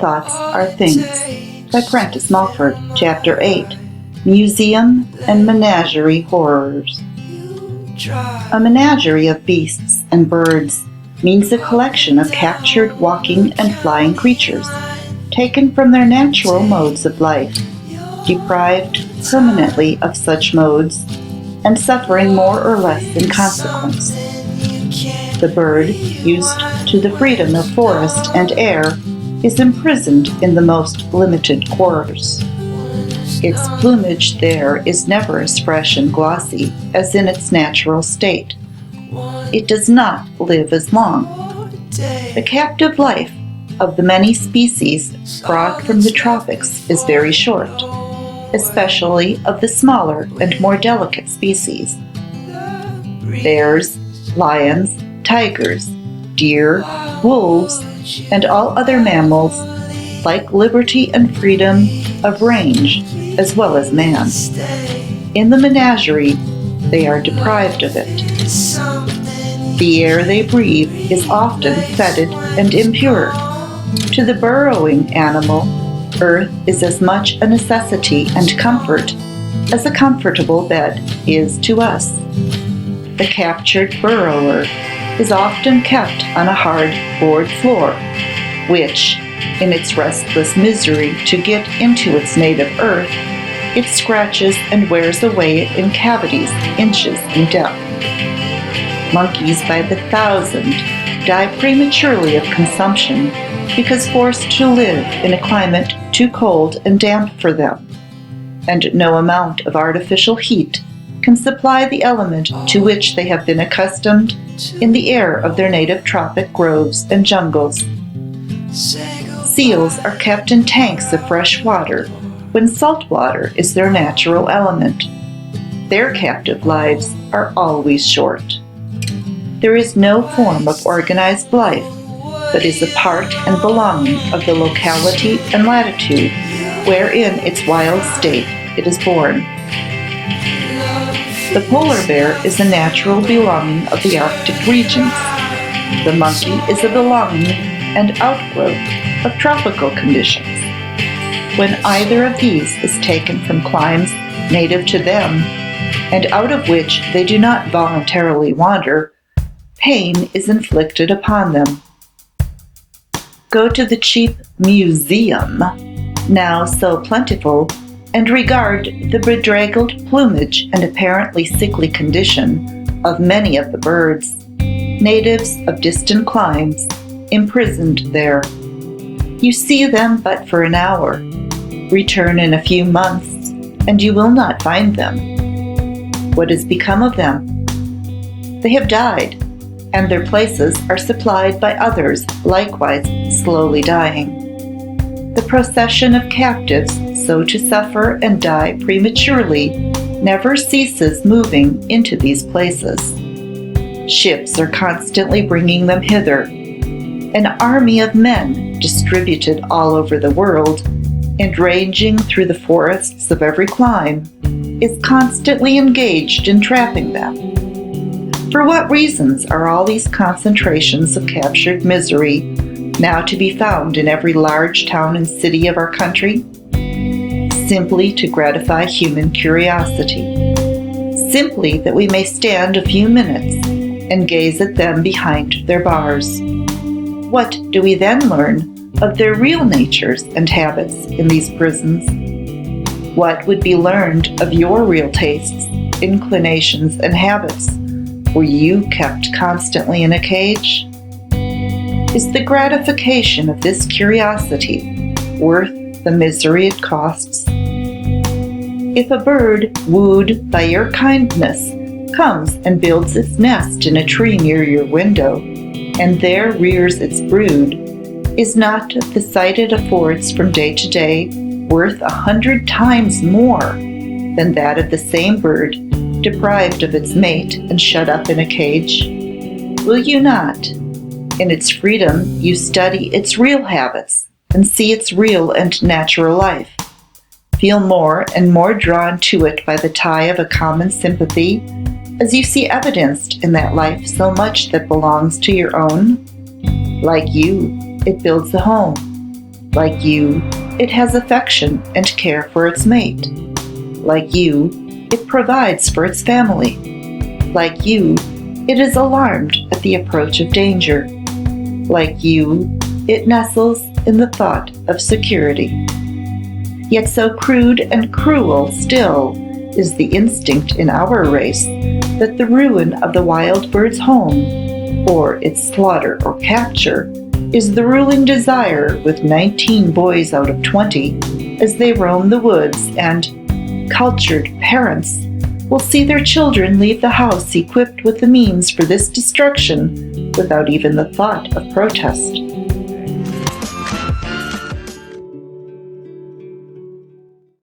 Thoughts Are Things by Prentice, Mulford, Chapter 8, Museum and Menagerie Horrors. A menagerie of beasts and birds means a collection of captured walking and flying creatures, taken from their natural modes of life, deprived permanently of such modes, and suffering more or less in consequence. The bird, used to the freedom of forest and air, is imprisoned in the most limited quarters. Its plumage there is never as fresh and glossy as in its natural state. It does not live as long. The captive life of the many species brought from the tropics is very short, especially of the smaller and more delicate species. Bears, lions, tigers, deer, wolves, and all other mammals like liberty and freedom of range as well as man. In the menagerie, they are deprived of it. The air they breathe is often fetid and impure. To the burrowing animal, earth is as much a necessity and comfort as a comfortable bed is to us. The captured burrower is often kept on a hard board floor, which, in its restless misery to get into its native earth, it scratches and wears away in cavities inches in depth. Monkeys by the thousand die prematurely of consumption because forced to live in a climate too cold and damp for them, and no amount of artificial heat can supply the element to which they have been accustomed in the air of their native tropic groves and jungles. Seals are kept in tanks of fresh water when salt water is their natural element. Their captive lives are always short. There is no form of organized life but is a part and belonging of the locality and latitude wherein its wild state it is born. The polar bear is a natural belonging of the Arctic regions. The monkey is a belonging and outgrowth of tropical conditions. When either of these is taken from climes native to them, and out of which they do not voluntarily wander, pain is inflicted upon them. Go to the cheap museum, now so plentiful, and regard the bedraggled plumage and apparently sickly condition of many of the birds, natives of distant climes, imprisoned there. You see them but for an hour. Return in a few months, and you will not find them. What has become of them? They have died, and their places are supplied by others likewise slowly dying. The procession of captives so to suffer and die prematurely never ceases moving into these places. Ships are constantly bringing them hither. An army of men distributed all over the world and ranging through the forests of every clime is constantly engaged in trapping them. For what reasons are all these concentrations of captured misery now to be found in every large town and city of our country? Simply to gratify human curiosity. Simply that we may stand a few minutes and gaze at them behind their bars. What do we then learn of their real natures and habits in these prisons? What would be learned of your real tastes, inclinations, and habits were you kept constantly in a cage? Is the gratification of this curiosity worth the misery it costs? If a bird wooed by your kindness comes and builds its nest in a tree near your window, and there rears its brood, is not the sight it affords from day to day worth 100 times more than that of the same bird deprived of its mate and shut up in a cage? Will you not? In its freedom, you study its real habits and see its real and natural life. Feel more and more drawn to it by the tie of a common sympathy, as you see evidenced in that life so much that belongs to your own. Like you, it builds a home. Like you, it has affection and care for its mate. Like you, it provides for its family. Like you, it is alarmed at the approach of danger. Like you, it nestles in the thought of security. Yet so crude and cruel still is the instinct in our race that the ruin of the wild bird's home, or its slaughter or capture, is the ruling desire with 19 boys out of 20 as they roam the woods, and cultured parents will see their children leave the house equipped with the means for this destruction without even the thought of protest.